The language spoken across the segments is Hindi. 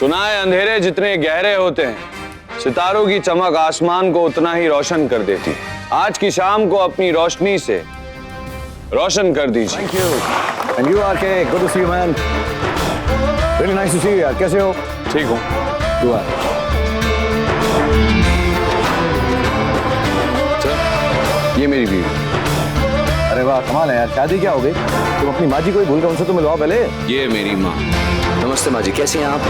सुना है अंधेरे जितने गहरे होते हैं, सितारों की चमक आसमान को उतना ही रोशन कर देती है। आज की शाम को अपनी रोशनी से रोशन कर दीजिए। Thank you. And you RK, good to see you man. Really nice to see you यार, कैसे हो? ठीक हूँ। दुआ। ये मेरी बीवी। अरे वाह कमाल है यार, शादी क्या हो गई? तुम अपनी माँ जी को ही भूल गए, उनसे तो मिलवाओ पहले। ये मेरी माँ। नमस्ते माँ जी, कैसे हैं आप?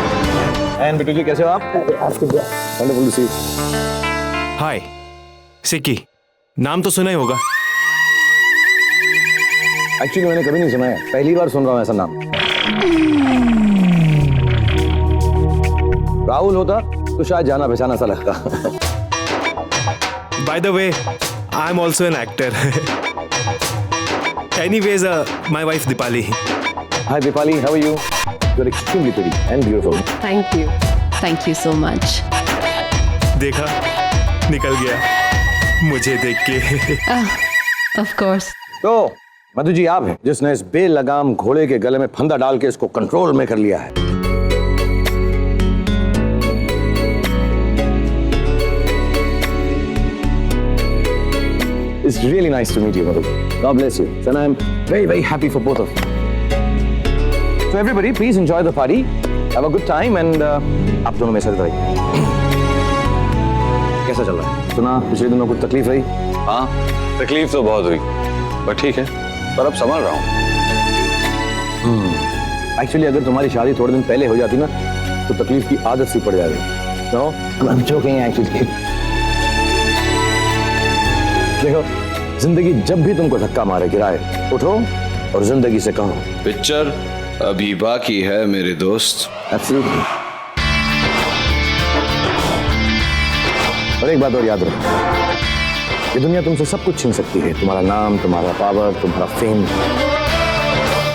एंड बिट्टू जी कैसे हो आप? वंडरफुल टू सी। हाय सिक्की, नाम तो सुना ही होगा। एक्चुअली मैंने कभी नहीं सुना है, पहली बार सुन रहा हूँ ऐसा नाम। राहुल होता तो शायद जाना पहचाना सा लगता। By the way, I am also an actor. Anyways, my wife Deepali. Hi Deepali, how are you? You are extremely pretty and beautiful. Thank you so much. देखा, निकल गया मुझे देख के। Of course. तो मधु जी आप हैं जिसने इस बेलगाम घोड़े के गले में फंदा डाल के इसको कंट्रोल में कर लिया है। It's really nice to meet you, Madhu. God bless you. And I'm very, very happy for both of you. So everybody, please enjoy the party. Have a good time and आप दोनों में से रहिए। कैसा चल रहा है? सुना पिछले दिनों कुछ तकलीफ रही? हाँ, तकलीफ तो बहुत हुई, पर ठीक है, पर अब संभल रहा हूँ। एक्चुअली अगर तुम्हारी शादी थोड़े दिन पहले हो जाती ना तो तकलीफ की आदत सी पड़ जाती। No, I'm joking actually. देखो, जिंदगी जब भी तुमको धक्का मारे गिराए, उठो और जिंदगी से कहो पिक्चर अभी बाकी है मेरे दोस्त। Absolutely. और एक बात और याद रखो, ये दुनिया तुमसे सब कुछ छीन सकती है, तुम्हारा नाम, तुम्हारा पावर, तुम्हारा फेम,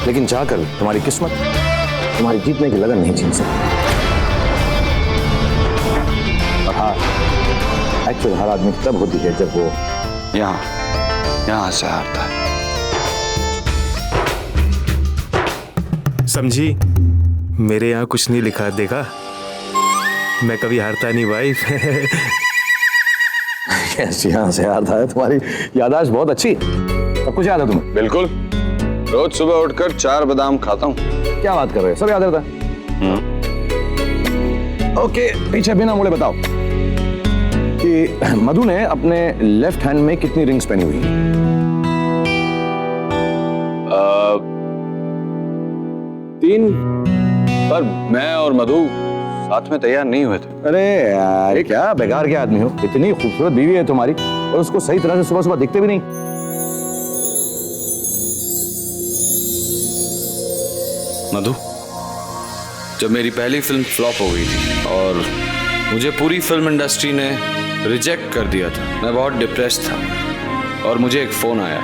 लेकिन चाहकर तुम्हारी किस्मत, तुम्हारी जीतने की लगन नहीं छीन सकती। और हार, एक्चुअल हार आदमी तब होती है जब वो यहाँ से हारता है। समझी, मेरे यहाँ कुछ नहीं लिखा, देखा? मैं कभी हारता नहीं वाइफ। यहाँ से हारता है? तुम्हारी याददाश्त बहुत अच्छी, सब कुछ याद है तुम्हें? बिल्कुल, रोज सुबह उठकर 4 बादाम खाता हूँ। क्या बात कर रहे हो, सब याद रहता है? ओके, पीछे बिना मुड़े बताओ कि मधु ने अपने लेफ्ट हैंड में कितनी रिंग्स पहनी हुई? 3, पर मैं और मधु साथ में तैयार नहीं हुए थे। अरे यार क्या बेकार के आदमी हो, इतनी खूबसूरत बीवी है तुम्हारी और उसको सही तरह से सुबह सुबह दिखते भी नहीं। मधु, जब मेरी पहली फिल्म फ्लॉप हो गई थी और मुझे पूरी फिल्म इंडस्ट्री ने रिजेक्ट कर दिया था, मैं बहुत डिप्रेस था और मुझे एक फोन आया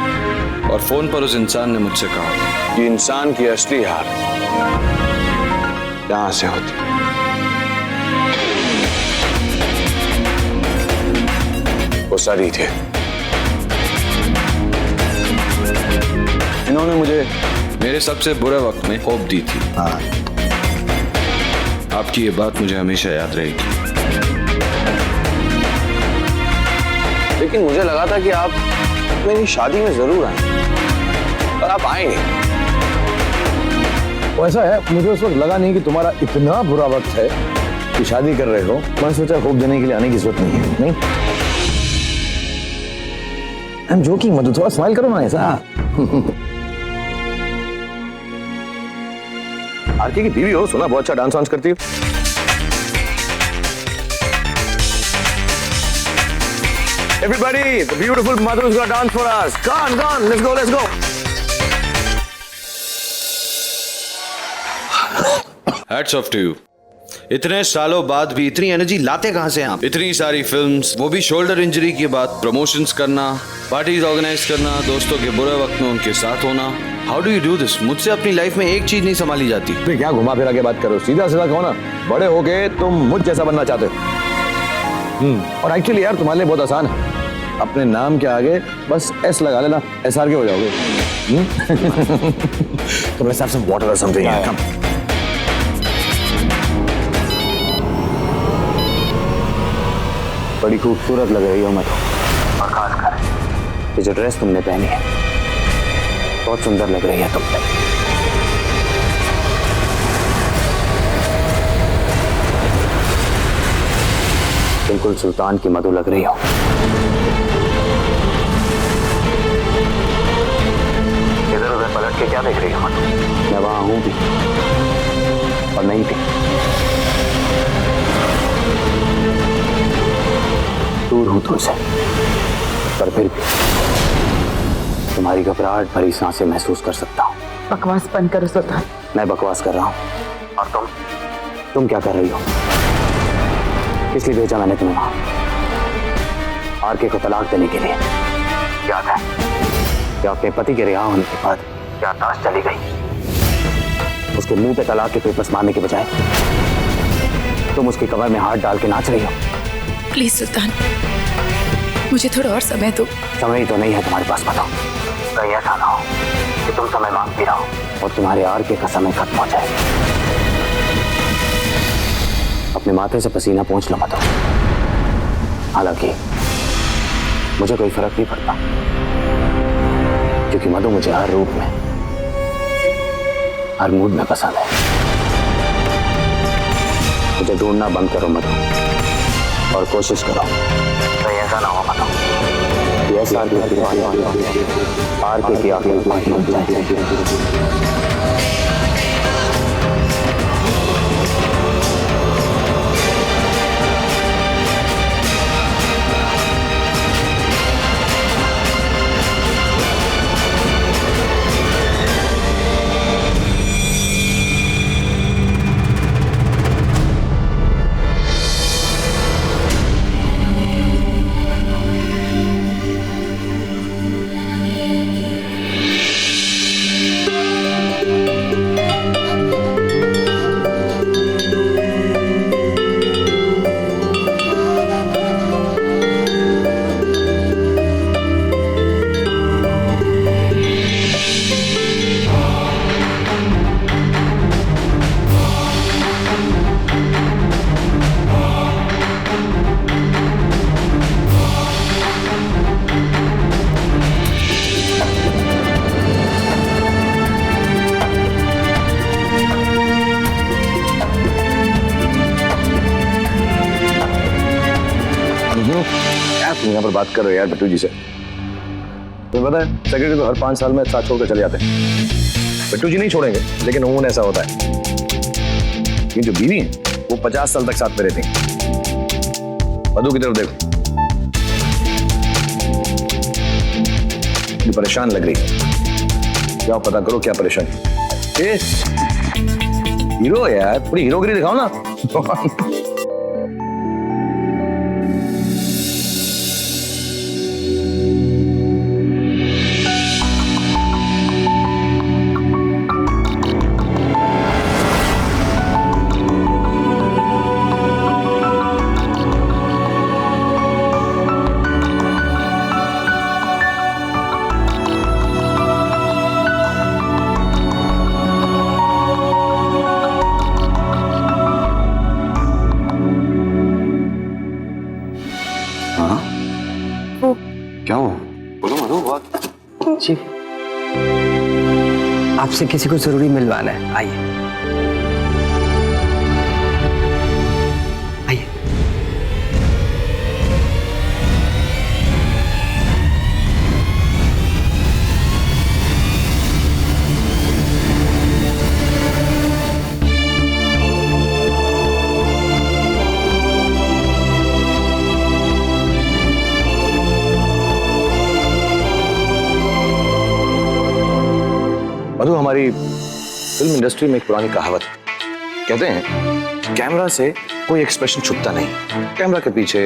और फोन पर उस इंसान ने मुझसे कहा कि इंसान की असली हार यहाँ से होती है। वो सरी थे। इन्होंने मुझे मेरे सबसे बुरे वक्त में होप दी थी। आपकी ये बात मुझे हमेशा याद रहेगी। लेकिन मुझे लगा था कि आप मेरी शादी में जरूर आए, पर आप आए नहीं। वो ऐसा है, मुझे उस वक्त लगा नहीं कि तुम्हारा इतना बुरा वक्त है कि शादी कर रहे हो। मैंने सोचा होप देने के लिए आने की जरूरत नहीं है। नहीं, आई एम जोकिंग मधु, थोड़ा स्माइल करो ना ऐसा। आरके की बीवी हो, सुना बहुत अच्छा डांस वांस करती हो। Everybody, the beautiful Madhu is gonna dance for us. Come on, let's go, let's go. Hats off to you. इतने सालों बाद भी इतनी एनर्जी लाते कहाँ से आप? इतनी सारी फिल्म्स, वो भी शोल्डर इंजरी के बाद, प्रमोशंस करना, पार्टीज ऑर्गेनाइज करना, दोस्तों के बुरे वक्त में उनके साथ होना। How do you do this? मुझसे अपनी लाइफ में एक चीज नहीं संभाली जाती। फिर क्या घुमा फिरा के बात करो, सीधा सीधा कहो ना। बड़े हो गए तुम मुझ जैसा बनना चाहते हो। और एक्चुअली यार तुम्हारे लिए बहुत आसान है, अपने नाम के आगे बस एस लगा लेना, SRK हो जाओगे। तो let's have some water or something. Come. बड़ी खूबसूरत लग रही हो मधु, और खासकर ये जो ड्रेस तुमने पहनी है बहुत सुंदर लग रही है तुम पे। बिल्कुल सुल्तान की मधु लग रही हो। इधर उधर पलट के क्या देख रही हो मधु? मैं वहां हूं भी और नहीं भी, दूर हूं तुमसे, पर फिर भी तुम्हारी घबराहट भरी सांसें महसूस कर सकता हूं। बकवास बंद करो सुल्तान। मैं बकवास कर रहा हूं और तुम क्या कर रही हो? इसलिए भेजा मैंने तुम्हें वहां आरके को तलाक देने के लिए। याद है कि अपने पति के रिहा होने के बाद क्या ताश चली गई, उसके मुंह पे तलाक के पेपर्स मारने के बजाय तुम उसकी कमर में हाथ डाल के नाच रही हो। प्लीज सुल्तान, मुझे थोड़ा और समय दो। समय ही तो नहीं है तुम्हारे पास, बताओ। कहीं ऐसा ना हो कि तुम समय मांगती रहो और तुम्हारे आरके का समय खत्म हो जाए। अपने माथे से पसीना पोंछ लो मत। हालांकि मुझे कोई फर्क नहीं पड़ता, क्योंकि मधु मुझे हर रूप में, हर मूड में पसंद है। मुझे ढूंढना बंद करो मधु, और कोशिश करो कहीं ऐसा ना हो मधु कि ऐसा आरके की आखिरी बात बन जाए। यहाँ पर बात कर रहे हो यार बिट्टू जी से? तुम्हें पता है सेक्रेटरी तो हर 5 साल में साथ छोड़कर चले जाते हैं। बिट्टू जी नहीं छोड़ेंगे, लेकिन उन्होंने ऐसा होता है। ये जो बीवी है वो 50 साल तक साथ में रहती है। मधु की तरफ देखो, ये परेशान लग रही है। जाओ पता करो क्या परेशानी। हीरो यार, पूरी हीरोगिरी दिखाओ ना। क्या हो? बोलो मधु। बात जी, आपसे किसी को जरूरी मिलवाना है। आइए आइए। मधु, हमारी फिल्म इंडस्ट्री में एक पुरानी कहावत है। कहते हैं कैमरा से कोई एक्सप्रेशन छुपता नहीं। कैमरा के पीछे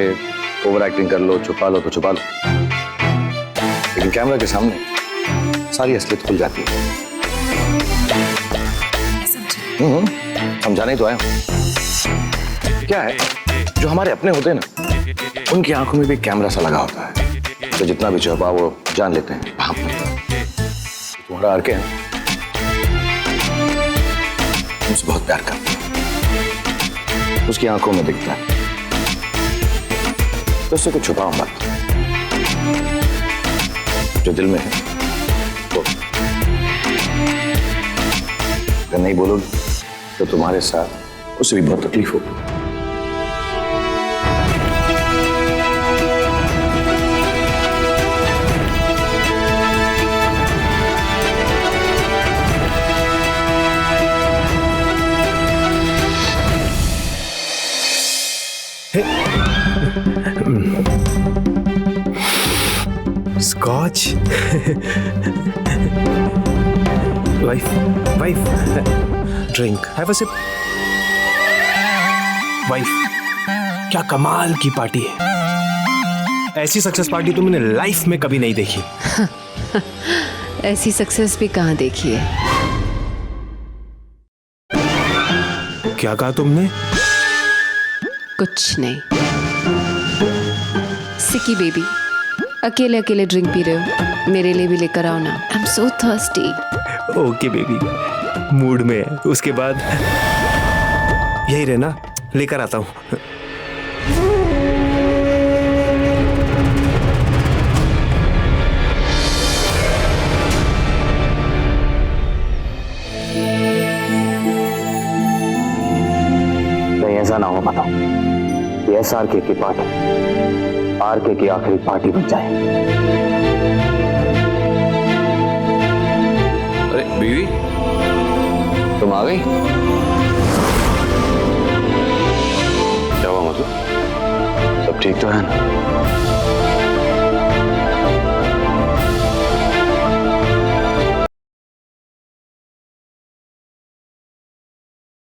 ओवर एक्टिंग कर लो, छुपा लो तो छुपा लो, लेकिन कैमरा के सामने सारी असलियत खुल जाती है। समझाने तो आया हूं। क्या है, जो हमारे अपने होते हैं ना, उनकी आंखों में भी कैमरा सा लगा होता है, तो जितना भी छुपा वो जान लेते हैं। तुम्हारा आरके है, मुझसे बहुत प्यार करता है, उसकी आंखों में दिखता है। तो उससे कुछ छुपाओ मत, जो दिल में है वो। अगर नहीं बोलोगी तो तुम्हारे साथ उसे भी बहुत तकलीफ होगी। Scotch. Wife wife, drink, have a sip. Wife, क्या कमाल की पार्टी है। ऐसी सक्सेस पार्टी तो मैंने लाइफ में कभी नहीं देखी। ऐसी सक्सेस भी कहाँ देखी है। क्या कहा तुमने? कुछ नहीं। सिकी बेबी, अकेले अकेले ड्रिंक पी रहे हो, मेरे लिए भी लेकर आओ ना। I am so thirsty. Okay baby, mood में है। उसके बाद यही रहना, लेकर आता हूँ। कहीं ऐसा ना हो बताओ कि SRK की पार्टी RK की आखिरी पार्टी बन जाए। अरे बीवी, तुम आ गई? क्या हुआ मतलब? सब ठीक तो है ना?